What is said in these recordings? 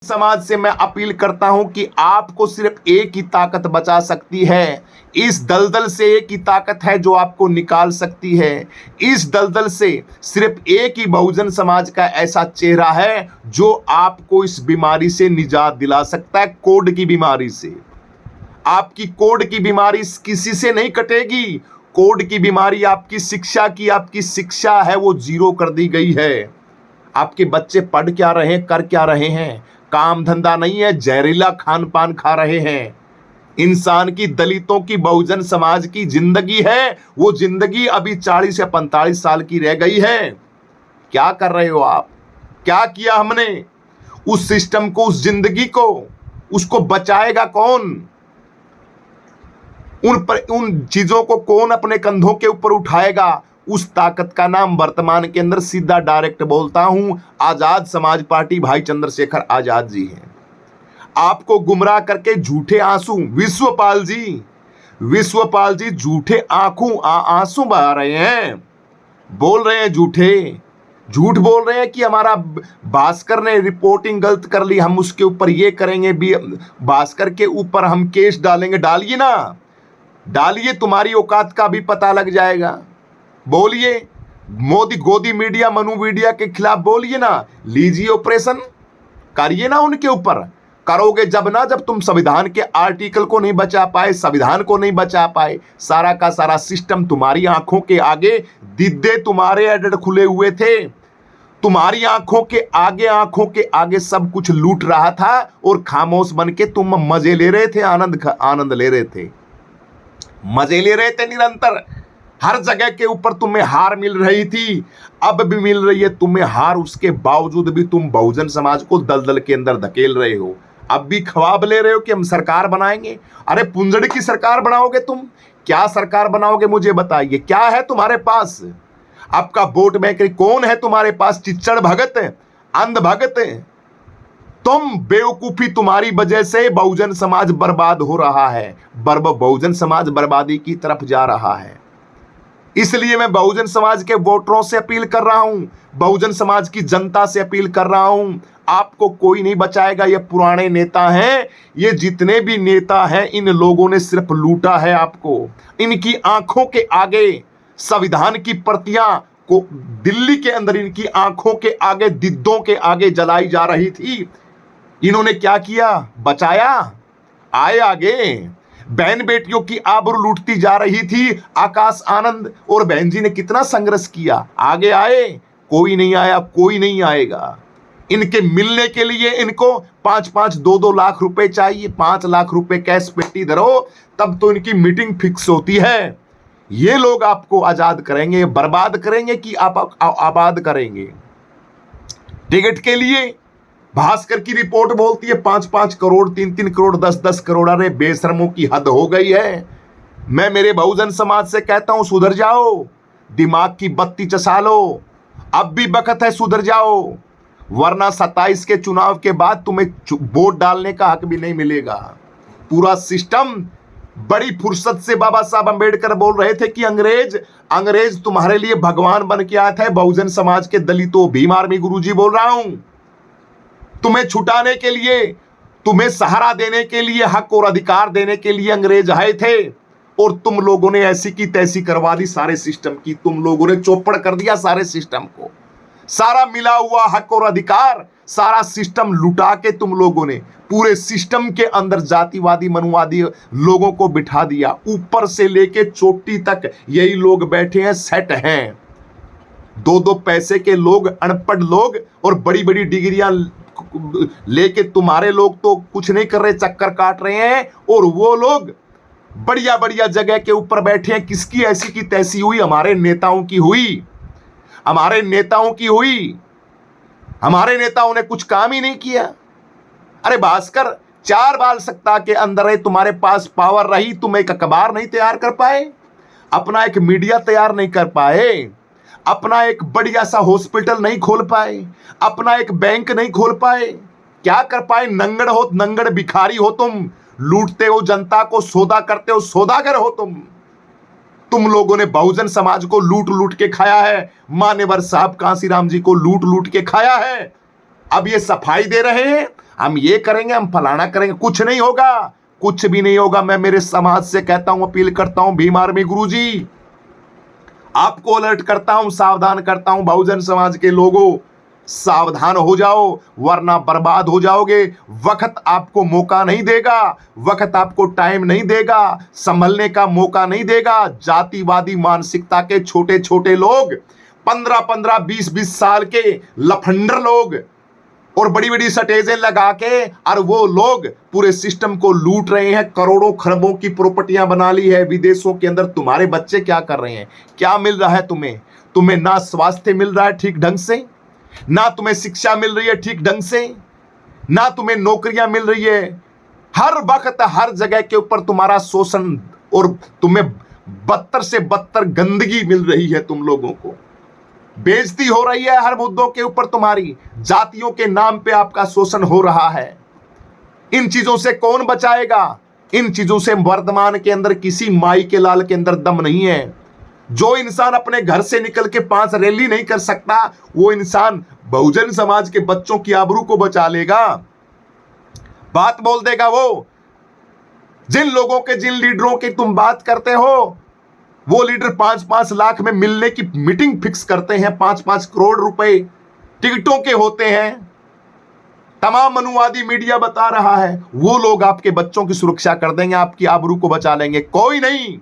समाज से मैं अपील करता हूं कि आपको सिर्फ एक ही ताकत बचा सकती है। इस दलदल से एक ही ताकत है जो आपको निकाल सकती है। इस दलदल से सिर्फ एक ही बहुजन समाज का ऐसा चेहरा है जो आपको इस बीमारी से निजात दिला सकता है, कोड की बीमारी से। आपकी कोड की बीमारी किसी से नहीं कटेगी। कोड की बीमारी आपकी शिक्षा है वो जीरो कर दी गई है। आपके बच्चे पढ़ क्या रहे हैं, कर क्या रहे हैं? काम धंधा नहीं है, जहरीला खान पान खा रहे हैं। इंसान की, दलितों की, बहुजन समाज की जिंदगी है, वो जिंदगी अभी 40 या 45 साल की रह गई है। क्या कर रहे हो आप? क्या किया हमने? उस सिस्टम को, उस जिंदगी को, उसको बचाएगा कौन? उन चीजों को कौन अपने कंधों के ऊपर उठाएगा? उस ताकत का नाम वर्तमान के अंदर सीधा डायरेक्ट बोलता हूं, आजाद समाज पार्टी भाई चंद्रशेखर आजाद जी हैं। आपको गुमराह करके झूठे आंसू, विश्वपाल जी झूठे आंसू बहा रहे हैं, बोल रहे हैं झूठ बोल रहे हैं कि हमारा भास्कर ने रिपोर्टिंग गलत कर ली, हम उसके ऊपर ये करेंगे, भास्कर के ऊपर हम केस डालेंगे। डालिए ना, डालिए, तुम्हारी औकात का भी पता लग जाएगा। बोलिए, मोदी गोदी मीडिया, मनु मीडिया के खिलाफ बोलिए ना, लीजिए ऑपरेशन, करिए ना उनके ऊपर। करोगे जब तुम संविधान के आर्टिकल को नहीं बचा पाए, संविधान को नहीं बचा पाए, सारा का सारा सिस्टम तुम्हारी आंखों के आगे, दिद्दे तुम्हारे एडेड खुले हुए थे, तुम्हारी आंखों के आगे सब कुछ लूट रहा था और खामोश बन के तुम मजे ले रहे थे, आनंद ले रहे थे, मजे ले रहे थे निरंतर। हर जगह के ऊपर तुम्हें हार मिल रही थी, अब भी मिल रही है तुम्हें हार, उसके बावजूद भी तुम बहुजन समाज को दलदल के अंदर धकेल रहे हो। अब भी ख्वाब ले रहे हो कि हम सरकार बनाएंगे। अरे पुंजड़ की सरकार बनाओगे तुम? क्या सरकार बनाओगे मुझे बताइए, क्या है तुम्हारे पास? आपका वोट बैंक कौन है तुम्हारे पास? चिच्चड़ भगत, अंध भगत। तुम बेवकूफी, तुम्हारी वजह से बहुजन समाज बर्बाद हो रहा है, बहुजन समाज बर्बादी की तरफ जा रहा है। इसलिए मैं बहुजन समाज के वोटरों से अपील कर रहा हूं, बहुजन समाज की जनता से अपील कर रहा हूं, आपको कोई नहीं बचाएगा। ये पुराने नेता हैं, ये जितने भी नेता हैं, इन लोगों ने सिर्फ लूटा है आपको। इनकी आंखों के आगे संविधान की प्रतियां को दिल्ली के अंदर इनकी आंखों के आगे, दिद्दों के आगे जलाई जा रही थी। इन्होंने क्या किया? बचाया? आए आगे? बहन बेटियों की आबरू लूटती जा रही थी आकाश आनंद और बहन जी ने कितना संघर्ष किया, आगे आए? कोई नहीं आया, कोई नहीं आएगा। इनके मिलने के लिए इनको 5-5, 2-2 लाख रुपए चाहिए, 5 लाख रुपए कैश पेटी धरो, तब तो इनकी मीटिंग फिक्स होती है। ये लोग आपको आजाद करेंगे, बर्बाद करेंगे कि आप आबाद करेंगे? टिकट के लिए भास्कर की रिपोर्ट बोलती है 5-5 करोड़, 3-3 करोड़, 10-10 करोड़। अरे बेशर्मों की हद हो गई है। मैं मेरे बहुजन समाज से कहता हूं, सुधर जाओ, दिमाग की बत्ती चसा लो, अब भी वक्त है, सुधर जाओ, वरना 27 के चुनाव के बाद तुम्हें वोट डालने का हक भी नहीं मिलेगा। पूरा सिस्टम, बड़ी फुर्सत से बाबा साहब अंबेडकर बोल रहे थे कि अंग्रेज तुम्हारे लिए भगवान बन के आया था। बहुजन समाज के दलितों, भीम आर्मी गुरुजी बोल रहा हूं, तुम्हें छुटाने के लिए, तुम्हें सहारा देने के लिए, हक और अधिकार देने के लिए अंग्रेज आए थे और तुम लोगों ने ऐसी की तैसी करवा दी सारे सिस्टम की। तुम लोगों ने चौपड़ कर दिया सारे सिस्टम को, सारा मिला हुआ हक और अधिकार, सारा सिस्टम लुटा के तुम लोगों ने पूरे सिस्टम के अंदर जातिवादी, मनुवादी लोगों को बिठा दिया। ऊपर से लेके चोटी तक यही लोग बैठे हैं, सेट हैं। 2-2 पैसे के लोग, अनपढ़ लोग और बड़ी बड़ी डिग्रियां लेके तुम्हारे लोग तो कुछ नहीं कर रहे, चक्कर काट रहे हैं, और वो लोग बढ़िया बढ़िया जगह के ऊपर बैठे हैं। किसकी ऐसी की तैसी हुई? हमारे नेताओं की हुई, हमारे नेताओं की हुई। हमारे नेताओं ने कुछ काम ही नहीं किया। अरे भास्कर, 4 बाल सत्ता के अंदर है, तुम्हारे पास पावर रही, तुम एक अखबार नहीं तैयार कर पाए, अपना एक मीडिया तैयार नहीं कर पाए, अपना एक बढ़िया सा हॉस्पिटल नहीं खोल पाए, अपना एक बैंक नहीं खोल पाए। क्या कर पाए? नंगड़ हो, नंगड़ भिखारी हो तुम, लूटते हो जनता को, सौदा करते हो, सौदागर हो तुम लोगों ने बहुजन समाज को लूट लूट के खाया है। मान्यवर साहब कांसीराम जी को लूट लूट के खाया है। अब ये सफाई दे रहे हैं, हम ये करेंगे, हम फलाना करेंगे, कुछ नहीं होगा, कुछ भी नहीं होगा। मैं मेरे समाज से कहता हूं, अपील करता हूं, भीम आर्मी गुरुजी आपको अलर्ट करता हूं, सावधान करता हूं, बहुजन समाज के लोगों सावधान हो जाओ, वरना बर्बाद हो जाओगे। वक्त आपको मौका नहीं देगा, वक्त आपको टाइम नहीं देगा, संभलने का मौका नहीं देगा। जातिवादी मानसिकता के छोटे छोटे लोग, 15-15, 20-20 साल के लफंडर लोग और बड़ी बड़ी सटेजें लगा के और वो लोग पूरे सिस्टम को लूट रहे हैं। करोड़ों खरबों की प्रॉपर्टियां बना ली है विदेशों के अंदर। तुम्हारे बच्चे क्या कर रहे हैं? क्या मिल रहा है तुम्हें? तुम्हें ना स्वास्थ्य मिल रहा है ठीक ढंग से, ना तुम्हें शिक्षा मिल रही है ठीक ढंग से, ना तुम्हें नौकरियां मिल रही है। हर वक्त हर जगह के ऊपर तुम्हारा शोषण और तुम्हें बदतर से बदतर गंदगी मिल रही है। तुम लोगों को बेइज्जती हो रही है हर मुद्दों के ऊपर, तुम्हारी जातियों के नाम पे आपका शोषण हो रहा है। इन चीजों से कौन बचाएगा? इन चीजों से वर्तमान के अंदर किसी माई के लाल के अंदर दम नहीं है। जो इंसान अपने घर से निकल के 5 रैली नहीं कर सकता, वो इंसान बहुजन समाज के बच्चों की आबरू को बचा लेगा, बात बोल देगा। वो जिन लोगों के, जिन लीडरों की तुम बात करते हो, वो लीडर 5-5 लाख में मिलने की मीटिंग फिक्स करते हैं, 5-5 करोड़ रुपए टिकटों के होते हैं। तमाम मनुवादी मीडिया बता रहा है, वो लोग आपके बच्चों की सुरक्षा कर देंगे, आपकी आबरू को बचा लेंगे। कोई नहीं,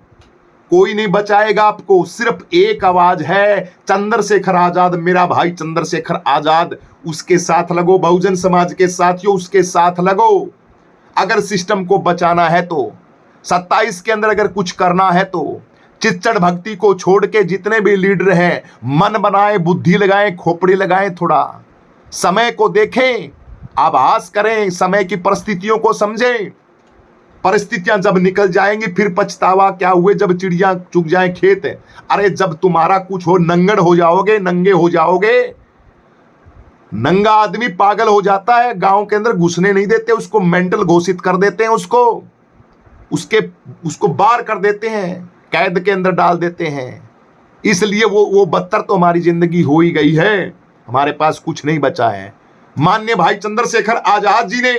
कोई नहीं बचाएगा आपको। सिर्फ एक आवाज है, चंद्रशेखर आजाद, मेरा भाई चंद्रशेखर आजाद। उसके साथ लगो, बहुजन समाज के साथियों, उसके साथ लगो। अगर सिस्टम को बचाना है तो, 27 के अंदर अगर कुछ करना है तो, चिच्चड़ भक्ति को छोड़ के जितने भी लीडर हैं, मन बनाए, बुद्धि लगाएं, खोपड़ी लगाएं, थोड़ा समय को देखें, आभास करें, समय की परिस्थितियों को समझें। परिस्थितियां जब निकल जाएंगी फिर पछतावा क्या हुए जब चिड़िया चुग जाए खेत। अरे जब तुम्हारा कुछ हो, नंगड़ हो जाओगे, नंगे हो जाओगे। नंगा आदमी पागल हो जाता है, गांव के अंदर घुसने नहीं देते, उसको मेंटल घोषित कर देते हैं, उसको बार कर देते हैं, कैद के अंदर डाल देते हैं। इसलिए वो बदतर तो हमारी जिंदगी हो ही गई है, हमारे पास कुछ नहीं बचा है। माननीय भाई चंद्रशेखर आजाद जी ने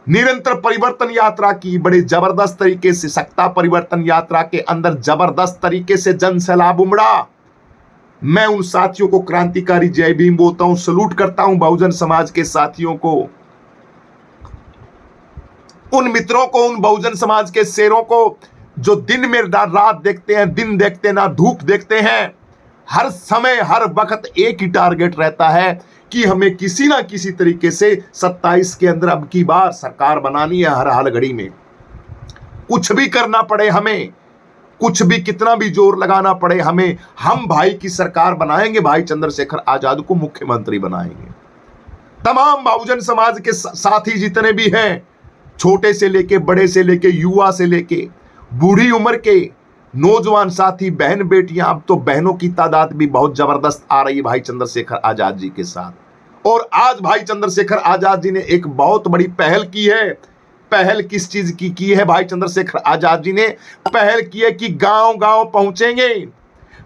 निरंतर परिवर्तन यात्रा की, बड़े जबरदस्त तरीके से सत्ता परिवर्तन यात्रा के अंदर जबरदस्त तरीके से जन सैलाब उमड़ा। मैं उन साथियों को क्रांतिकारी जय भीम बोलता हूं, सलूट करता हूं बहुजन समाज के साथियों को, उन मित्रों को, उन बहुजन समाज के शेरों को जो दिन में रात देखते हैं, दिन देखते ना धूप देखते हैं। हर समय हर वक्त एक ही टारगेट रहता है कि हमें किसी ना किसी तरीके से 27 के अंदर अब की बार सरकार बनानी है। हर हाल घड़ी में कुछ भी करना पड़े हमें, कुछ भी कितना भी जोर लगाना पड़े हमें, हम भाई की सरकार बनाएंगे, भाई चंद्रशेखर आजाद को मुख्यमंत्री बनाएंगे। तमाम बहुजन समाज के साथी जितने भी हैं, छोटे से लेके बड़े से लेके युवा से लेके बूढ़ी उम्र के नौजवान साथी, बहन बेटियां, अब तो बहनों की तादाद भी बहुत जबरदस्त आ रही है भाई चंद्रशेखर आजाद जी के साथ। और आज भाई चंद्रशेखर आजाद जी ने एक बहुत बड़ी पहल की है। पहल किस चीज की है भाई चंद्रशेखर आजाद जी ने? पहल की है कि गांव गांव पहुंचेंगे,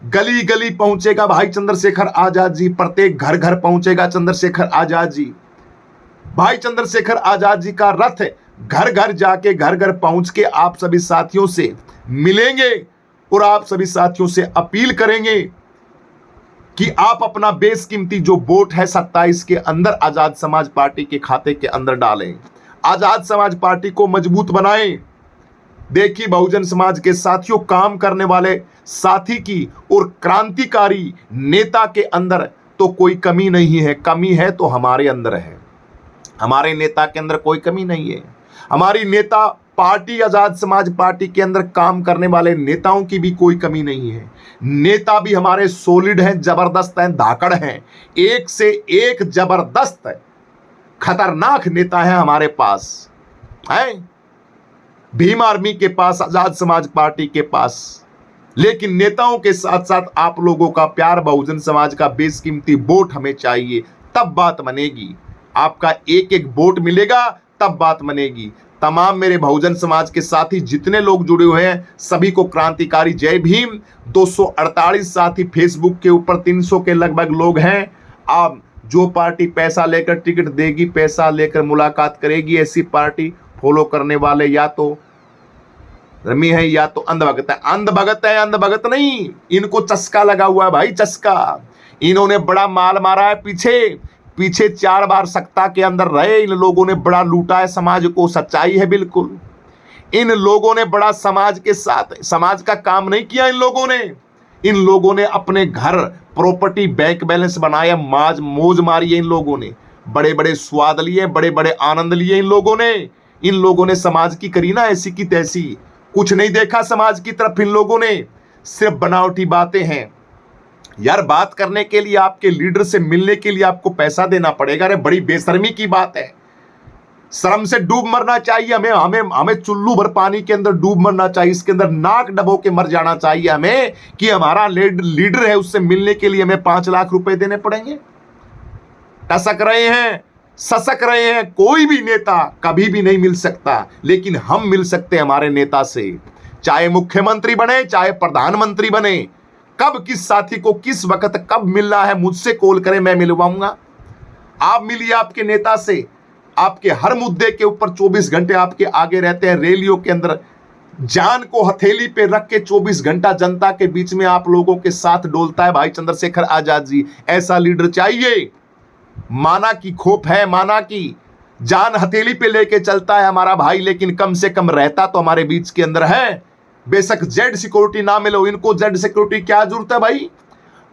गली गली पहुंचेगा भाई चंद्रशेखर आजाद जी, प्रत्येक घर घर पहुंचेगा चंद्रशेखर आजाद जी। भाई चंद्रशेखर आजाद जी का रथ घर घर जाके, घर घर पहुंच के आप सभी साथियों से मिलेंगे और आप सभी साथियों से अपील करेंगे कि आप अपना बेशकीमती जो वोट है 27 के अंदर आजाद समाज पार्टी के खाते के अंदर डालें, आजाद समाज पार्टी को मजबूत बनाएं। देखिए बहुजन समाज के साथियों, काम करने वाले साथी की और क्रांतिकारी नेता के अंदर तो कोई कमी नहीं है। कमी है तो हमारे अंदर है, हमारे नेता के अंदर कोई कमी नहीं है। हमारी नेता पार्टी, आजाद समाज पार्टी के अंदर काम करने वाले नेताओं की भी कोई कमी नहीं है। नेता भी हमारे सॉलिड हैं, जबरदस्त हैं, धाकड़ हैं, एक से एक जबरदस्त खतरनाक नेता है हमारे पास है, भीम आर्मी के पास, आजाद समाज पार्टी के पास। लेकिन नेताओं के साथ साथ आप लोगों का प्यार, बहुजन समाज का बेशकीमती वोट हमें चाहिए, तब बात बनेगी। आपका एक एक वोट मिलेगा तब बात बनेगी। तमाम मेरे बहुजन समाज के साथी जितने लोग जुड़े हुए हैं, सभी को क्रांतिकारी जय भीम। 248 साथी फेसबुक के ऊपर, 300 के लगभग लोग हैं। आप जो पार्टी पैसा लेकर टिकट देगी, पैसा लेकर मुलाकात करेगी, ऐसी पार्टी फॉलो करने वाले या तो रमी है या तो अंधभगत है। अंधभगत है, अंधभगत नहीं, इनको चस्का लगा हुआ है भाई, चस्का। इन्होंने बड़ा माल मारा है पीछे 4 बार सत्ता के अंदर रहे। इन लोगों ने बड़ा लूटा है समाज को, सच्चाई है बिल्कुल। इन लोगों ने बड़ा समाज के साथ, समाज का काम नहीं किया इन लोगों ने अपने घर, प्रॉपर्टी, बैंक बैलेंस बनाया, मौज मारी है इन लोगों ने, बड़े बड़े स्वाद लिए, बड़े बड़े आनंद लिए इन लोगों ने समाज की करी ना ऐसी की तैसी। कुछ नहीं देखा समाज की तरफ इन लोगों ने, सिर्फ बनावटी बातें हैं यार। बात करने के लिए, आपके लीडर से मिलने के लिए आपको पैसा देना पड़ेगा। अरे बड़ी बेशर्मी की बात है। शर्म से डूब मरना चाहिए हमें चुल्लू भर पानी के अंदर डूब मरना चाहिए, इसके अंदर नाक डबो के मर जाना चाहिए हमें कि हमारा लीडर है, उससे मिलने के लिए हमें 5 लाख रुपए देने पड़ेंगे। टसक रहे हैं, ससक रहे हैं। कोई भी नेता कभी भी नहीं मिल सकता, लेकिन हम मिल सकते हैं हमारे नेता से, चाहे मुख्यमंत्री बने, चाहे प्रधानमंत्री बने। कब किस साथी को किस वक्त कब मिलना है, मुझसे कॉल करें, मैं मिलवाऊंगा। आप मिलिए आपके नेता से, आपके हर मुद्दे के ऊपर 24 घंटे आपके आगे रहते हैं। रैलियों के अंदर जान को हथेली पे रख के 24 घंटा जनता के बीच में आप लोगों के साथ डोलता है भाई चंद्रशेखर आजाद जी। ऐसा लीडर चाहिए। माना की खोप है, माना की जान हथेली पे लेके चलता है हमारा भाई, लेकिन कम से कम रहता तो हमारे बीच के अंदर है। बेशक जेड सिक्योरिटी ना मिलो, इनको जेड सिक्योरिटी क्या जरूरत है भाई।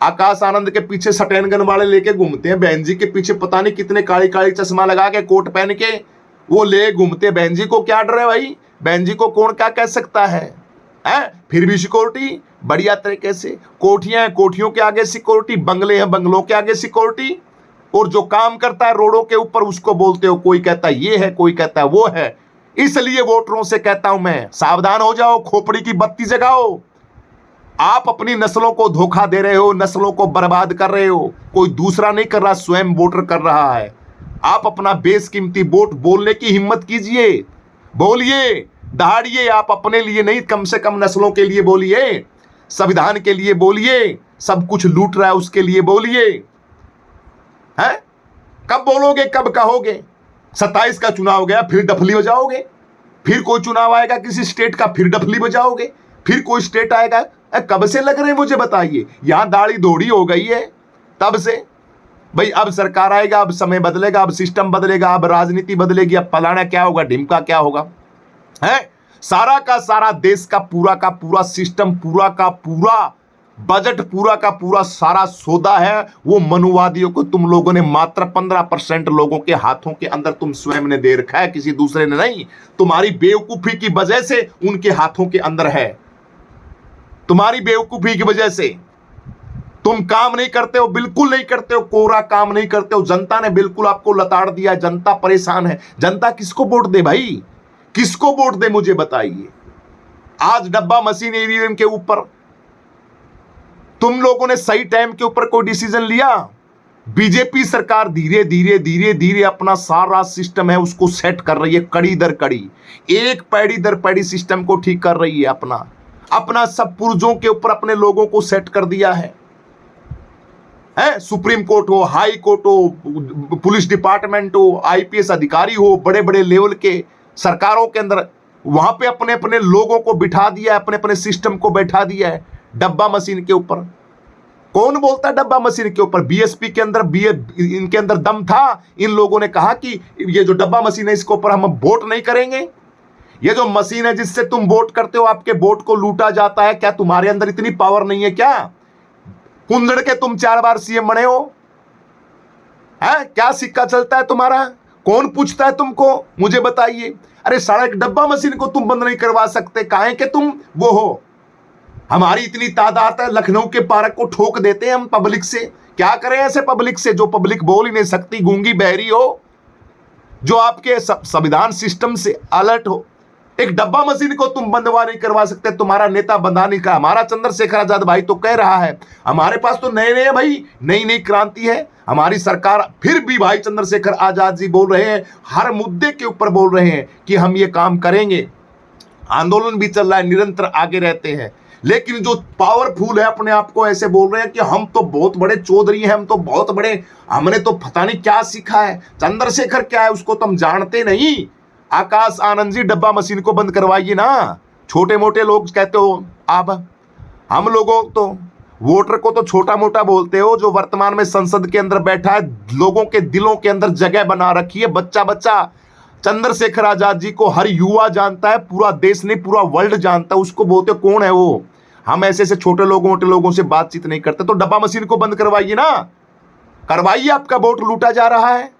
आकाश आनंद के पीछे सटैन गन वाले लेके घूमते हैं, बहन जी के पीछे पता नहीं कितने काली काली चश्मा लगा के कोट पहन के वो ले घूमते। बहन जी को क्या डर है भाई, बहन जी को कौन क्या कह सकता है? फिर भी सिक्योरिटी बढ़िया तरीके से। कोठियां हैं, कोठियों के आगे सिक्योरिटी, बंगले हैं, बंगलों के आगे सिक्योरिटी, और जो काम करता है रोडों के ऊपर उसको बोलते हो, कोई कहता है ये है, कोई कहता है वो है। इसलिए वोटरों से कहता हूं मैं, सावधान हो जाओ, खोपड़ी की बत्ती जगाओ। आप अपनी नस्लों को धोखा दे रहे हो, नस्लों को बर्बाद कर रहे हो। कोई दूसरा नहीं कर रहा, स्वयं वोटर कर रहा है। आप अपना बेशकीमती वोट बोलने की हिम्मत कीजिए, बोलिए, दहाड़िए। आप अपने लिए नहीं, कम से कम नस्लों के लिए बोलिए, संविधान के लिए बोलिए। सब कुछ लूट रहा है उसके लिए बोलिए। है कब बोलोगे, कब कहोगे? 27 का चुनाव गया, फिर डफली बजाओगे। फिर कोई चुनाव आएगा किसी स्टेट का, फिर डफली बजाओगे। फिर कोई स्टेट आएगा। कब से लग रहे हैं मुझे बताइए? यहां दाढ़ी दौड़ी हो गई है तब से भाई। अब सरकार आएगा, अब समय बदलेगा, अब सिस्टम बदलेगा, अब राजनीति बदलेगी, अब फलाना क्या होगा, ढिमका क्या होगा। है सारा का सारा देश का पूरा सिस्टम, पूरा का पूरा बजट, पूरा का पूरा सारा सौदा है वो मनुवादियों को तुम लोगों ने मात्र 15% लोगों के हाथों के अंदर तुम स्वयं ने दे रखा है, किसी दूसरे ने नहीं। तुम्हारी बेवकूफी की वजह से उनके हाथों के अंदर है। तुम्हारी बेवकूफी की वजह से तुम काम नहीं करते हो, बिल्कुल नहीं करते हो, कोरा काम नहीं करते हो। जनता ने बिल्कुल आपको लताड़ दिया, जनता परेशान है। जनता किसको वोट दे भाई, किसको वोट दे मुझे बताइए। आज डब्बा मशीन ईवीएम के ऊपर तुम लोगों ने सही टाइम के ऊपर कोई डिसीजन लिया? बीजेपी सरकार धीरे धीरे अपना सारा सिस्टम है उसको सेट कर रही है, कड़ी दर कड़ी, एक पैड़ी दर पैड़ी सिस्टम को ठीक कर रही है। अपना सब पुर्जों के ऊपर अपने लोगों को सेट कर दिया है। सुप्रीम कोर्ट हो, हाई कोर्ट हो, पुलिस डिपार्टमेंट हो, आईपीएस अधिकारी हो, बड़े बड़े लेवल के सरकारों के अंदर, वहां पे अपने अपने लोगों को बिठा दिया है, अपने अपने सिस्टम को बैठा दिया है डब्बा मशीन के ऊपर। कौन बोलता है डब्बा मशीन के ऊपर? बीएसपी के अंदर इनके अंदर दम था। इन लोगों ने कहा कि ये जो डब्बा मशीन है इसके ऊपर हम वोट नहीं करेंगे। ये जो मशीन है जिससे तुम वोट करते हो, आपके वोट को लूटा जाता है। क्या तुम्हारे अंदर इतनी पावर नहीं है क्या? कुंदड़ के तुम 4 बार सीएम बने हो। क्या सिक्का चलता है तुम्हारा? कौन पूछता है तुमको, मुझे बताइए। अरे सड़क डब्बा मशीन को तुम बंद नहीं करवा सकते, काहे के तुम वो हो। हमारी इतनी तादाद है, लखनऊ के पार्क को ठोक देते हैं हम पब्लिक से। क्या करें ऐसे पब्लिक से जो पब्लिक बोल ही नहीं सकती, गूंगी बहरी हो, जो आपके संविधान सिस्टम से अलर्ट हो। एक डब्बा मशीन को तुम बंदवा नहीं करवा सकते, तुम्हारा नेता बंदा नहीं कर। हमारा चंद्रशेखर आजाद भाई तो कह रहा है, हमारे पास तो नए भाई नई क्रांति है हमारी सरकार। फिर भी भाई चंद्रशेखर आजाद जी बोल रहे हैं, हर मुद्दे के ऊपर बोल रहे हैं कि हम ये काम करेंगे। आंदोलन भी चल रहा है, निरंतर आगे रहते हैं। लेकिन जो पावरफुल है अपने आप को ऐसे बोल रहे हैं कि हम तो बहुत बड़े चौधरी हैं, हम तो बहुत बड़े, हमने तो पता नहीं क्या सीखा है। चंद्रशेखर क्या है उसको तुम जानते नहीं। आकाश आनंद जी डब्बा मशीन को बंद करवाइए ना। छोटे मोटे लोग कहते हो आप, हम लोगों तो वोटर को तो छोटा मोटा बोलते हो। जो वर्तमान में संसद के अंदर बैठा है, लोगों के दिलों के अंदर जगह बना रखी है, बच्चा बच्चा चंद्रशेखर आजाद जी को हर युवा जानता है, पूरा देश नहीं पूरा वर्ल्ड जानता है। उसको बोलते कौन है वो। हम ऐसे ऐसे छोटे लोगों मोटे लोगों से बातचीत नहीं करते। तो डब्बा मशीन को बंद करवाइए ना, करवाइए। आपका वोट लूटा जा रहा है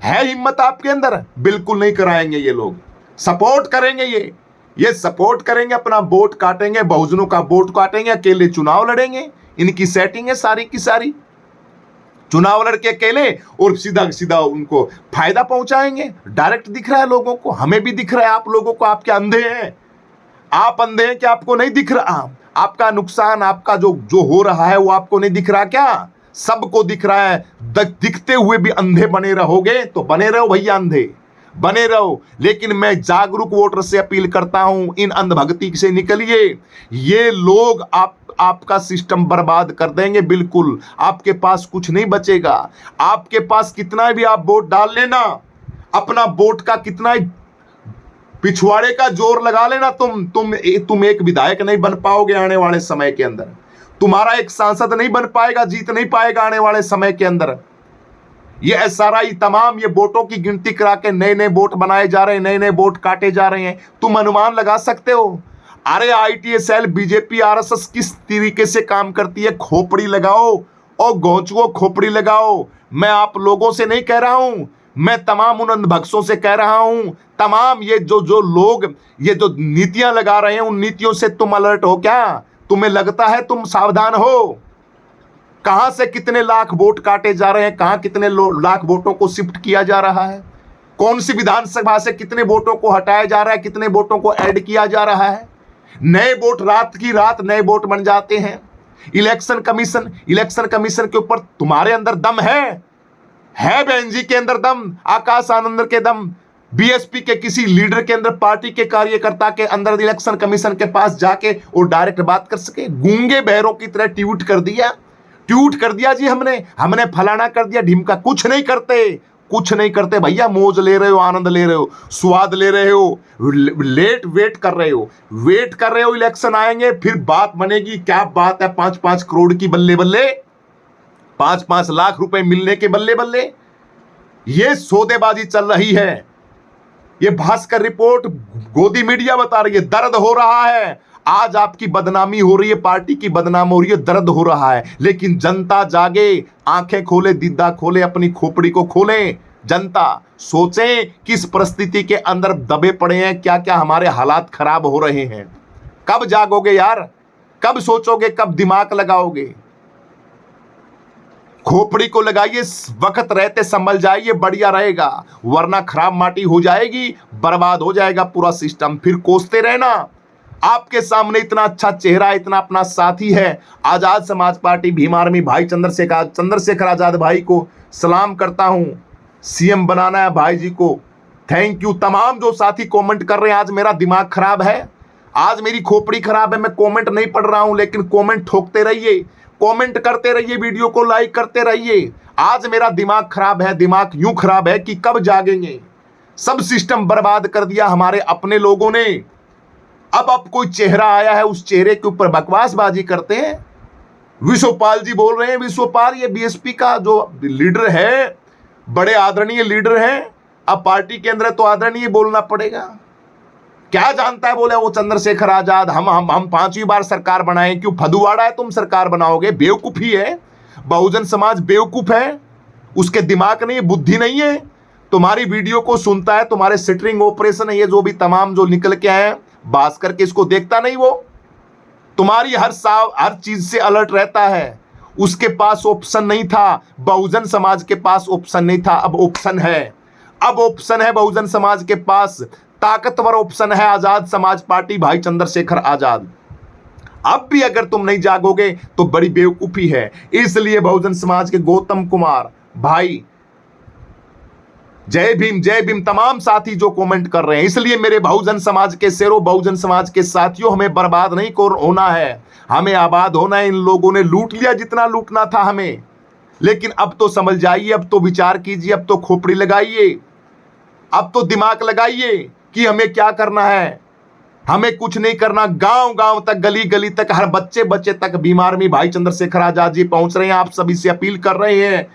हिम्मत आपके अंदर? बिल्कुल नहीं कराएंगे ये लोग। सपोर्ट करेंगे ये सपोर्ट करेंगे, अपना वोट काटेंगे, बहुजनों का वोट काटेंगे, अकेले चुनाव लड़ेंगे। इनकी सेटिंग है सारी की सारी। चुनाव लड़के अकेले और सीधा सीधा उनको फायदा पहुंचाएंगे। डायरेक्ट दिख रहा है लोगों को, हमें भी दिख रहा है, आप लोगों को। आप क्या अंधे हैं? आप अंधे हैं कि आपको नहीं दिख रहा? आपका नुकसान, आपका जो हो रहा है वो आपको नहीं दिख रहा क्या? सबको दिख रहा है। दिखते हुए भी अंधे बने रहोगे तो बने रहो भैया, अंधे बने रहो। लेकिन मैं जागरूक वोटर से अपील करता हूं, इन अंधभक्ति से निकलिए। ये लोग आपका सिस्टम बर्बाद कर देंगे। बिल्कुल आपके पास कुछ नहीं बचेगा। आपके पास कितना भी आप वोट डाल लेना, अपना वोट का कितना ही पिछवाड़े का जोर लगा लेना, तुम एक विधायक नहीं बन पाओगे आने वाले समय के अंदर। तुम्हारा एक सांसद नहीं बन पाएगा, जीत नहीं पाएगा आने वाले समय के अंदर। ये एसआरआई तमाम ये वोटों की गिनती करा के नए नए वोट बनाए जा रहे हैं, नए नए वोट काटे जा रहे हैं। तुम अनुमान लगा सकते हो? अरे आईटीएसएल बीजेपी आरएसएस किस तरीके से काम करती है। खोपड़ी लगाओ और गौचुओ खोपड़ी लगाओ। मैं आप लोगों से नहीं कह रहा हूं, मैं तमाम उन अंधभक्तों से कह रहा हूं। तमाम ये जो लोग ये जो नीतियां लगा रहे हैं, उन नीतियों से तुम अलर्ट हो क्या? तुम्हें लगता है तुम सावधान हो? कहां से कितने लाख वोट काटे जा रहे हैं, कहां कितने लाख वोटों को शिफ्ट किया जा रहा है, कौन सी विधानसभा से कितने वोटों को हटाया जा रहा है, कितने वोटों को ऐड किया जा रहा है। नए वोट रात की रात नए वोट बन जाते हैं। इलेक्शन कमीशन के ऊपर तुम्हारे अंदर दम है बहन जी के अंदर दम, आकाश आनंद के दम, बीएसपी के किसी लीडर के अंदर, पार्टी के कार्यकर्ता के अंदर इलेक्शन कमीशन के पास जाके और डायरेक्ट बात कर सके? गूंगे बहरों की तरह ट्वीट कर दिया जी, हमने फलाना कर दिया, ढिमका। कुछ नहीं करते भैया। मौज ले रहे हो, आनंद ले रहे हो, स्वाद ले रहे हो, वेट कर रहे हो। इलेक्शन आएंगे फिर बात बनेगी। क्या बात है 5-5 करोड़ की बल्ले बल्ले, 5-5 लाख रुपए मिलने के बल्ले बल्ले। ये सौदेबाजी चल रही है। ये भास्कर रिपोर्ट गोदी मीडिया बता रही है। दर्द हो रहा है, आज आपकी बदनामी हो रही है, पार्टी की बदनामी हो रही है, दर्द हो रहा है। लेकिन जनता जागे, आंखें खोले, दीदा खोले, अपनी खोपड़ी को खोले। जनता सोचें किस परिस्थिति के अंदर दबे पड़े हैं, क्या क्या हमारे हालात खराब हो रहे हैं। कब जागोगे यार? कब सोचोगे? कब दिमाग लगाओगे? खोपड़ी को लगाइए, वक्त रहते संभल जाइए, बढ़िया रहेगा। वरना खराब माटी हो जाएगी, बर्बाद हो जाएगा पूरा सिस्टम। फिर कोसते रहना। आपके सामने इतना अच्छा चेहरा, इतना अपना साथी है, आजाद समाज पार्टी भीम आर्मी भाई चंद्रशेखर आजाद भाई को सलाम करता हूं। सीएम बनाना है भाई जी को, थैंक यू। तमाम जो साथी कमेंट कर रहे हैं, आज मेरा दिमाग खराब है, आज मेरी खोपड़ी खराब है, मैं कमेंट नहीं पढ़ रहा हूं, लेकिन कमेंट ठोकते रहिए, कमेंट करते रहिए, वीडियो को लाइक करते रहिए। आज मेरा दिमाग खराब है, दिमाग यूं खराब है कि कब जागेंगे। सब सिस्टम बर्बाद कर दिया हमारे अपने लोगों ने। अब कोई चेहरा आया है, उस चेहरे के ऊपर बकवासबाजी करते हैं। विश्वपाल जी बोल रहे हैं, विश्वपाल ये बीएसपी का जो लीडर है, बड़े आदरणीय लीडर हैं, अब पार्टी के अंदर तो आदरणीय बोलना पड़ेगा। क्या जानता है बोले वो चंद्रशेखर आजाद, हम 5वीं बार सरकार बनाए। क्यों फदुवाड़ा है तुम सरकार बनाओगे? बेवकूफी है, बहुजन समाज बेवकूफ है, उसके दिमाग नहीं है, बुद्धि नहीं है। तुम्हारी वीडियो को सुनता है, तुम्हारे सिटरिंग ऑपरेशन है, ये जो भी तमाम जो निकल के आए भास्कर के, इसको देखता नहीं वो। तुम्हारी हर चीज से अलर्ट रहता है। उसके पास ऑप्शन नहीं था, बहुजन समाज के पास ऑप्शन नहीं था, अब ऑप्शन है। अब ऑप्शन है बहुजन समाज के पास, ताकतवर ऑप्शन है आजाद समाज पार्टी भाई चंद्रशेखर आजाद। अब भी अगर तुम नहीं जागोगे तो बड़ी बेवकूफी है। इसलिए बहुजन समाज के गौतम कुमार भाई जय भीम तमाम साथी जो कमेंट कर रहे हैं। इसलिए मेरे बहुजन समाज के शेरों, बहुजन समाज के साथियों, हमें बर्बाद नहीं होना है, हमें आबाद होना है। इन लोगों ने लूट लिया जितना लूटना था हमें, लेकिन अब तो समझ जाइए, अब तो विचार कीजिए, अब तो खोपड़ी लगाइए, अब तो दिमाग लगाइए कि हमें क्या करना है। हमें कुछ नहीं करना। गांव गांव तक, गली गली तक, हर बच्चे बच्चे तक भीम आर्मी भाई चंद्रशेखर आजाद जी पहुंच रहे हैं। आप सभी से अपील कर रहे हैं,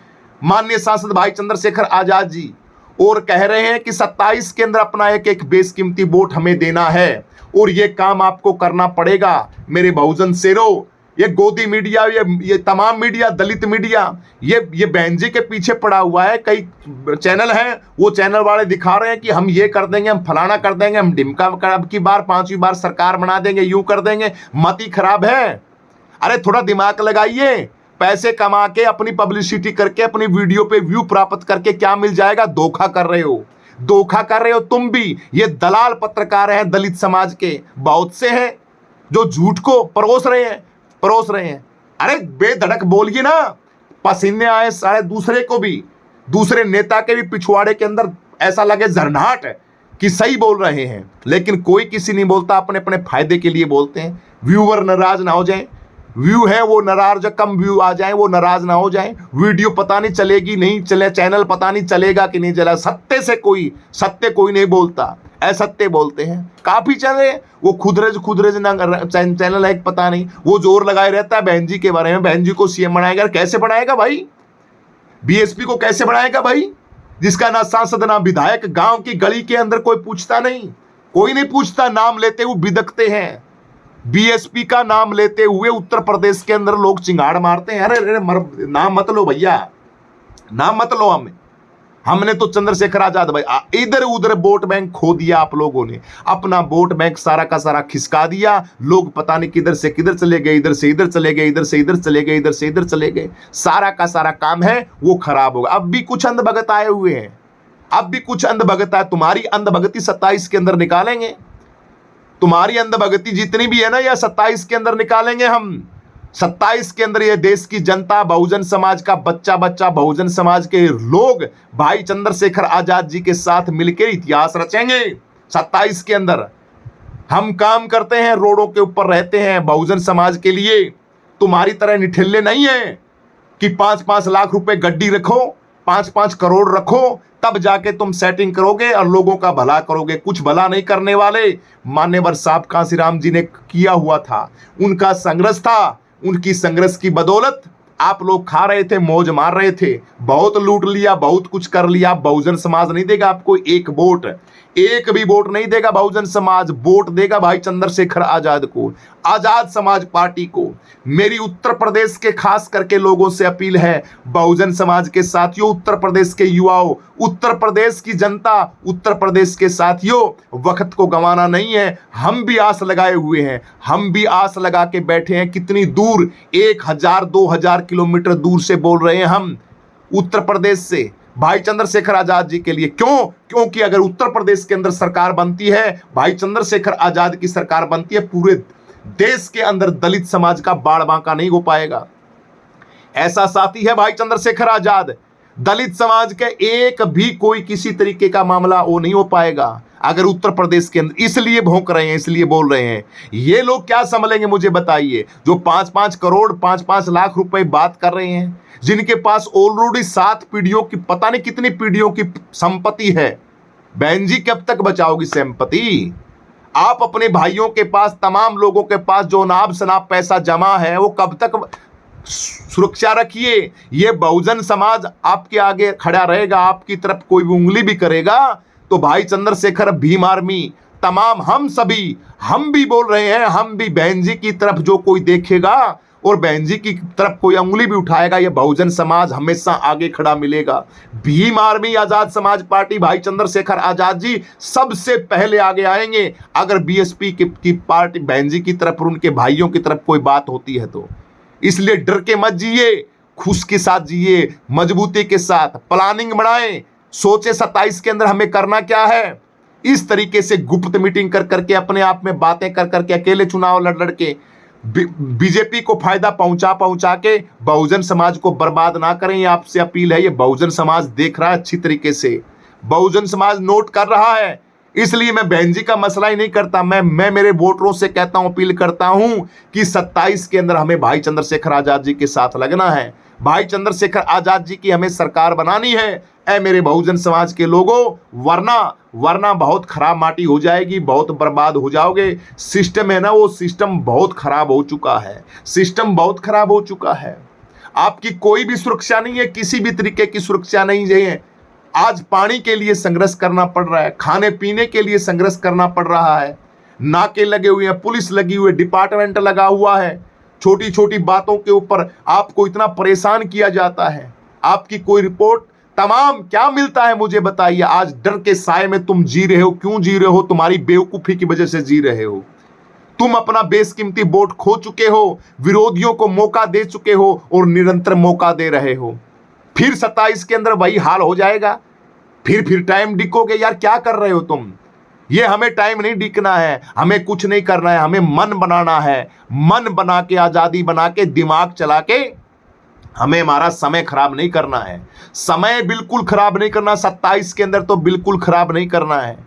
माननीय सांसद भाई चंद्रशेखर आजाद जी, और कह रहे हैं कि 27 के अंदर अपना एक एक बेशकीमती वोट हमें देना है, और ये काम आपको करना पड़ेगा। मेरे बहुजन शेरों, ये गोदी मीडिया, ये तमाम मीडिया, दलित मीडिया, ये बहन जी के पीछे पड़ा हुआ है। कई चैनल हैं, वो चैनल वाले दिखा रहे हैं कि हम ये कर देंगे, हम फलाना कर देंगे, हम ढिमका अब की बार 5वीं बार सरकार बना देंगे, यूं कर देंगे। मती खराब है। अरे थोड़ा दिमाग लगाइए। पैसे कमा के, अपनी पब्लिसिटी करके, अपनी वीडियो पे व्यू प्राप्त करके क्या मिल जाएगा? धोखा कर रहे हो, धोखा कर रहे हो तुम भी। ये दलाल पत्रकार हैं दलित समाज के, बहुत से हैं जो झूठ को परोस रहे हैं। अरे बेधड़क बोलिए ना, पसीने आए सारे दूसरे को भी, दूसरे नेता के भी पिछवाड़े के अंदर ऐसा लगे झरनाहट कि सही बोल रहे हैं, लेकिन कोई किसी नहीं बोलता, अपने अपने फायदे के लिए बोलते हैं। व्यूअर नाराज ना हो जाए, व्यू है वो नाराज, कम व्यू आ जाए वो नाराज ना हो जाए। वीडियो पता नहीं चलेगी, नहीं चले, चैनल पता नहीं चलेगा कि नहीं चला। सत्य कोई नहीं बोलता, असत्य बोलते हैं। काफी चैनल है, वो खुदरेज चैनल है, पता नहीं, वो जोर लगाए रहता है बहन जी के बारे में, बहन जी को सीएम बनाएगा। कैसे बनाएगा भाई? बीएसपी को कैसे बनाएगा भाई, जिसका ना सांसद ना विधायक, गांव की गली के अंदर कोई पूछता नहीं, कोई नहीं पूछता। नाम लेते हुए बिदकते हैं। बीएसपी का नाम लेते हुए उत्तर प्रदेश के अंदर लोग चिंगाड़ मारते हैं। अरे नाम मत लो भैया, नाम मत लो। हमने तो चंद्रशेखर आजाद भाई, इधर उधर वोट बैंक खो दिया आप लोगों ने, अपना वोट बैंक सारा का सारा खिसका दिया। लोग पता नहीं किधर से किधर चले गए, इधर से इधर चले गए, इधर से इधर चले गए, इधर से इधर चले गए। सारा का सारा काम है वो खराब होगा। अब भी कुछ अंधभगत आए हुए हैं, अब भी कुछ अंधभगत आए। तुम्हारी अंधभगती 27 के अंदर निकालेंगे, तुम्हारी अंधभगती जितनी भी है ना, यह 27 के अंदर निकालेंगे हम। 27 के अंदर ये देश की जनता, बहुजन समाज का बच्चा बच्चा, बहुजन समाज के लोग भाई चंद्रशेखर आजाद जी के साथ मिलकर इतिहास रचेंगे। 27 के अंदर हम काम करते हैं, रोडों के ऊपर रहते हैं बहुजन समाज के लिए। तुम्हारी तरह निठल्ले नहीं है कि 5-5 लाख रुपए गड्डी रखो, 5-5 करोड़ रखो, तब जाके तुम सेटिंग करोगे और लोगों का भला करोगे। कुछ भला नहीं करने वाले। मान्यवर साहब कांसीराम जी ने किया हुआ था, उनका संघर्ष था, उनकी संघर्ष की बदौलत आप लोग खा रहे थे, मौज मार रहे थे। बहुत लूट लिया, बहुत कुछ कर लिया। बहुजन समाज नहीं देगा आपको एक वोट, एक भी वोट नहीं देगा बहुजन समाज। वोट देगा भाई चंद्रशेखर आजाद को, आजाद समाज पार्टी को। मेरी उत्तर प्रदेश के खास करके लोगों से अपील है, बहुजन समाज के साथियों, उत्तर प्रदेश के युवाओं, उत्तर प्रदेश की जनता, उत्तर प्रदेश के साथियों, वक्त को गंवाना नहीं है। हम भी आस लगाए हुए हैं, हम भी आस लगा के बैठे हैं। कितनी दूर, 1000-2000 किलोमीटर दूर से बोल रहे हैं हम उत्तर प्रदेश से भाई चंद्रशेखर आजाद जी के लिए। क्योंकि अगर उत्तर प्रदेश के अंदर सरकार बनती है, भाई चंद्रशेखर आजाद की सरकार बनती है, पूरे देश के अंदर दलित समाज का बाड़ बांका नहीं हो पाएगा। ऐसा साथी है भाई चंद्रशेखर आजाद। दलित समाज के एक भी कोई किसी तरीके का मामला वो नहीं हो पाएगा अगर उत्तर प्रदेश के अंदर। इसलिए भौंक रहे हैं, इसलिए बोल रहे हैं। ये लोग क्या संभलेंगे मुझे बताइए, जो 5-5 करोड़ 5-5 लाख रुपए बात कर रहे हैं, जिनके पास ऑलरेडी 7 पीढ़ियों की, पता नहीं कितनी पीढ़ियों की संपत्ति है। बहन जी कब तक बचाओगी संपत्ति? आप अपने भाइयों के पास, तमाम लोगों के पास जो नाब शनाब पैसा जमा है, वो कब तक सुरक्षा रखिए। ये बहुजन समाज आपके आगे खड़ा रहेगा, आपकी तरफ कोई भी उंगली भी करेगा तो भाई चंद्रशेखर, भीम आर्मी, तमाम हम सभी, हम भी बोल रहे हैं, हम भी बहन जी की तरफ जो कोई देखेगा और बहन जी की तरफ कोई उंगली भी उठाएगा, ये बहुजन समाज हमेशा आगे खड़ा मिलेगा। भीम आर्मी, आजाद समाज पार्टी, भाई चंद्रशेखर आजाद जी सबसे पहले आगे आएंगे अगर बीएसपी की पार्टी, बहन जी की तरफ और उनके भाइयों की तरफ कोई बात होती है तो। इसलिए डर के मत जिए, खुश के साथ जिए, मजबूती के साथ प्लानिंग बनाएं, सोचे 27 के अंदर हमें करना क्या है। इस तरीके से गुप्त मीटिंग कर करके, अपने आप में बातें कर करके, अकेले चुनाव लड़ के बीजेपी को फायदा पहुंचा के बहुजन समाज को बर्बाद ना करें। ये आपसे अपील है। ये बहुजन समाज देख रहा है अच्छी तरीके से। बहुजन समाज नोट कर रहा है। इसलिए मैं बहन जी का मसला ही नहीं करता, मैं मेरे वोटरों से कहता हूं, अपील करता हूं कि 27 के अंदर हमें भाई चंद्रशेखर आजाद जी के साथ लगना है। भाई चंद्रशेखर आजाद जी की हमें सरकार बनानी है। ऐ मेरे बहुजन समाज के लोगों, वरना बहुत खराब माटी हो जाएगी, बहुत बर्बाद हो जाओगे। सिस्टम है ना, वो सिस्टम बहुत खराब हो चुका है, सिस्टम बहुत खराब हो चुका है। आपकी कोई भी सुरक्षा नहीं है, किसी भी तरीके की सुरक्षा नहीं है। आज पानी के लिए संघर्ष करना पड़ रहा है, खाने पीने के लिए संघर्ष करना पड़ रहा है। नाके लगे हुए हैं, पुलिस लगी हुई है, डिपार्टमेंट लगा हुआ है। छोटी छोटी बातों के ऊपर आपको इतना परेशान किया जाता है। आपकी कोई रिपोर्ट, तमाम क्या मिलता है मुझे बताइए। आज डर के साए में तुम जी रहे हो, क्यों जी रहे हो? तुम्हारी बेवकूफी की वजह से जी रहे हो। तुम अपना बेशकीमती वोट खो चुके हो, विरोधियों को मौका दे चुके हो और निरंतर मौका दे रहे हो। फिर 27 के अंदर वही हाल हो जाएगा। फिर टाइम डिकोगे यार, क्या कर रहे हो तुम? ये हमें टाइम नहीं डिकना है, हमें कुछ नहीं करना है, हमें मन बनाना है। मन बना के, आजादी बना के, दिमाग चला के हमें हमारा समय खराब नहीं करना है। समय बिल्कुल खराब नहीं करना, 27 के अंदर तो बिल्कुल खराब नहीं करना है।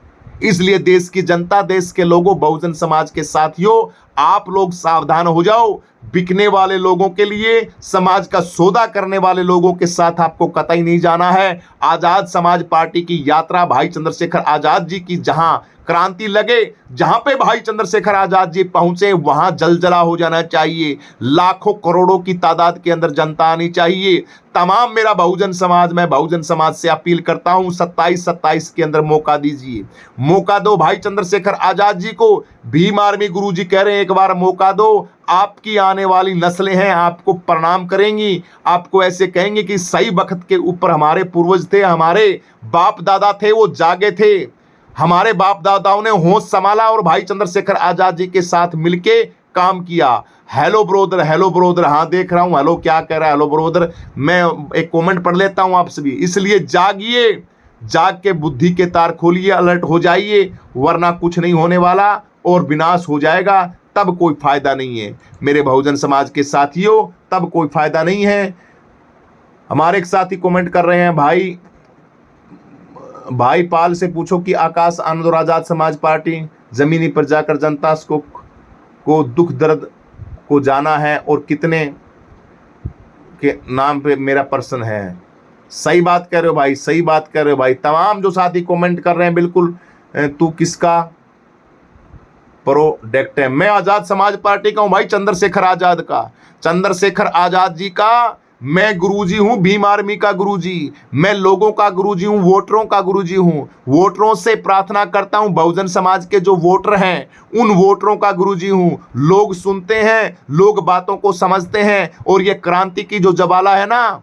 इसलिए देश की जनता, देश के लोगों, बहुजन समाज के साथियों, आप लोग सावधान हो जाओ। बिकने वाले लोगों के लिए, समाज का सौदा करने वाले लोगों के साथ आपको कतई नहीं जाना है। आजाद समाज पार्टी की यात्रा, भाई चंद्रशेखर आजाद जी की जहां क्रांति लगे, जहां पे भाई चंद्रशेखर आजाद जी पहुंचे, वहां जलजला हो जाना चाहिए। लाखों करोड़ों की तादाद के अंदर जनता आनी चाहिए। तमाम मेरा बहुजन समाज, मैं बहुजन समाज से अपील करता हूं, 27 के अंदर मौका दीजिए, मौका दो भाई चंद्रशेखर आजाद जी को। भीम आर्मी गुरुजी कह रहे हैं, एक बार मौका दो। आपकी आने वाली नस्लें हैं, आपको प्रणाम करेंगी, आपको ऐसे कहेंगे कि सही वक्त के ऊपर हमारे पूर्वज थे, हमारे बाप दादा थे, वो जागे थे। हमारे बाप दादाओं ने होश संभाला और भाई चंद्रशेखर आजाद जी के साथ मिलके काम किया। हेलो ब्रोदर, हेलो ब्रोदर, हाँ देख रहा हूं, हेलो क्या कह रहा है, हेलो ब्रोदर। मैं एक कमेंट पढ़ लेता हूं आपसे भी। इसलिए जागिए, जाग के बुद्धि के तार खोलिए, अलर्ट हो जाइए, वरना कुछ नहीं होने वाला और विनाश हो जाएगा। तब कोई फायदा नहीं है मेरे बहुजन समाज के साथियों, तब कोई फायदा नहीं है। हमारे एक साथी कमेंट कर रहे हैं, भाई पाल से पूछो कि आकाश आनंद और आजाद समाज पार्टी जमीनी पर जाकर जनता को दुख दर्द को जाना है और कितने के नाम पे मेरा प्रश्न है। सही बात कह रहे हो भाई, सही बात कह रहे हो भाई। तमाम जो साथी कमेंट कर रहे हैं, बिल्कुल तू किसका प्रोडक्ट है? मैं आजाद समाज पार्टी का हूं भाई, चंद्रशेखर आजाद का, चंद्रशेखर आजाद जी का मैं गुरुजी हूं, भीम आर्मी का गुरुजी, मैं लोगों का गुरुजी हूं, वोटरों का गुरुजी हूं। वोटरों से प्रार्थना करता हूं, बहुजन समाज के जो वोटर हैं उन वोटरों का गुरुजी हूं। लोग सुनते हैं, लोग बातों को समझते हैं, और ये क्रांति की जो ज्वाला है ना,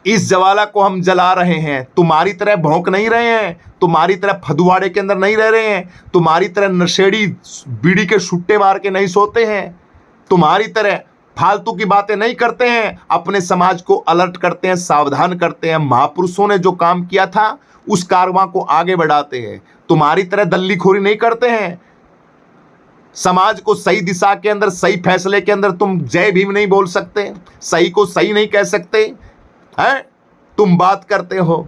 इस ज्वाला को हम जला रहे हैं। तुम्हारी तरह भौंक नहीं रहे हैं, तुम्हारी तरह फदुवाड़े के अंदर नहीं रह रहे हैं, तुम्हारी तरह नशेड़ी बीड़ी के छुट्टे मार के नहीं सोते हैं, तुम्हारी तरह फालतू की बातें नहीं करते हैं। अपने समाज को अलर्ट करते हैं, सावधान करते हैं। महापुरुषों ने जो काम किया था उस कारवां को आगे बढ़ाते हैं। तुम्हारी तरह दल्लीखोरी नहीं करते हैं। समाज को सही दिशा के अंदर, सही फैसले के अंदर तुम जय भीम नहीं बोल सकते, सही को सही नहीं कह सकते हैं। तुम बात करते हो,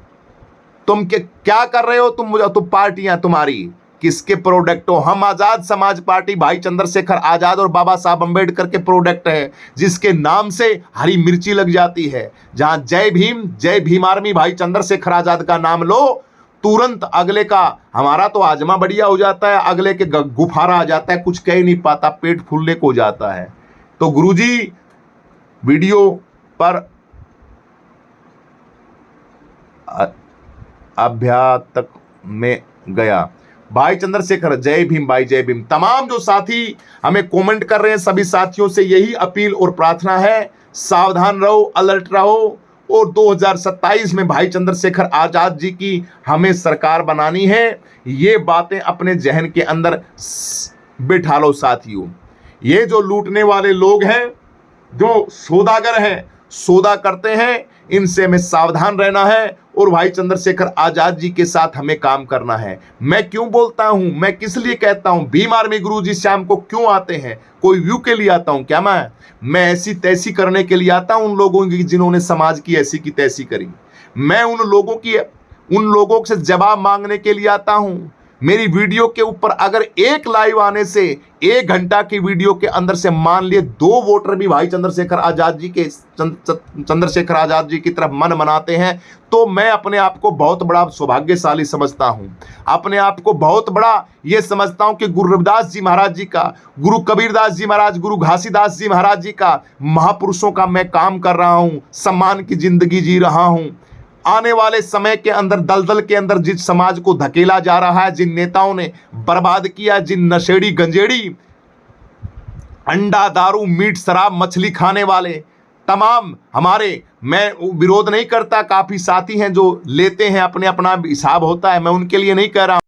तुम क्या कर रहे हो? तुम पार्टियां तुम्हारी किसके प्रोडक्ट हो? हम आजाद समाज पार्टी भाई चंद्रशेखर आजाद और बाबा साहब अंबेडकर के प्रोडक्ट है, जिसके नाम से हरी मिर्ची लग जाती है। जहां जय भीम आर्मी भाई चंद्रशेखर आजाद का नाम लो, तुरंत अगले का, हमारा तो आजमा बढ़िया हो जाता है, अगले के गुफारा आ जाता है, कुछ कह ही नहीं पाता, पेट फूलने को हो जाता है। तो गुरुजी वीडियो पर अभ्यातक में गया। भाई चंद्रशेखर, जय भीम भाई, जय भीम। तमाम जो साथी हमें कमेंट कर रहे हैं, सभी साथियों से यही अपील और प्रार्थना है, सावधान रहो, अलर्ट रहो, और 2027 में भाई चंद्रशेखर आजाद जी की हमें सरकार बनानी है। ये बातें अपने जहन के अंदर बिठा लो साथियों। ये जो लूटने वाले लोग हैं, जो सौदागर हैं, सौदा करते हैं, इनसे हमें सावधान रहना है और भाई चंद्रशेखर आजाद जी के साथ हमें काम करना है। मैं क्यों बोलता हूं, मैं किस लिए कहता हूं? भीम आर्मी गुरुजी शाम को क्यों आते हैं? कोई व्यू के लिए आता हूं क्या? मैं ऐसी तैसी करने के लिए आता हूं उन लोगों की जिन्होंने समाज की ऐसी की तैसी करी। मैं उन लोगों से जवाब मांगने के लिए आता हूं। मेरी वीडियो के ऊपर अगर एक लाइव आने से 1 घंटा की वीडियो के अंदर से मान लिए 2 वोटर भी भाई चंद्रशेखर आजाद जी की तरफ मन बनाते हैं, तो मैं अपने आप को बहुत बड़ा सौभाग्यशाली समझता हूं। अपने आप को बहुत बड़ा ये समझता हूं कि गुरु रविदास जी महाराज जी का, गुरु कबीरदास जी महाराज, गुरु घासीदास जी महाराज जी का, महापुरुषों का मैं काम कर रहा हूं, सम्मान की जिंदगी जी रहा हूं। आने वाले समय के अंदर दलदल के अंदर जिस समाज को धकेला जा रहा है, जिन नेताओं ने बर्बाद किया, जिन नशेड़ी गंजेड़ी अंडा दारू मीट शराब मछली खाने वाले तमाम हमारे, मैं विरोध नहीं करता, काफी साथी हैं जो लेते हैं, अपने अपना हिसाब होता है, मैं उनके लिए नहीं कह रहा हूं।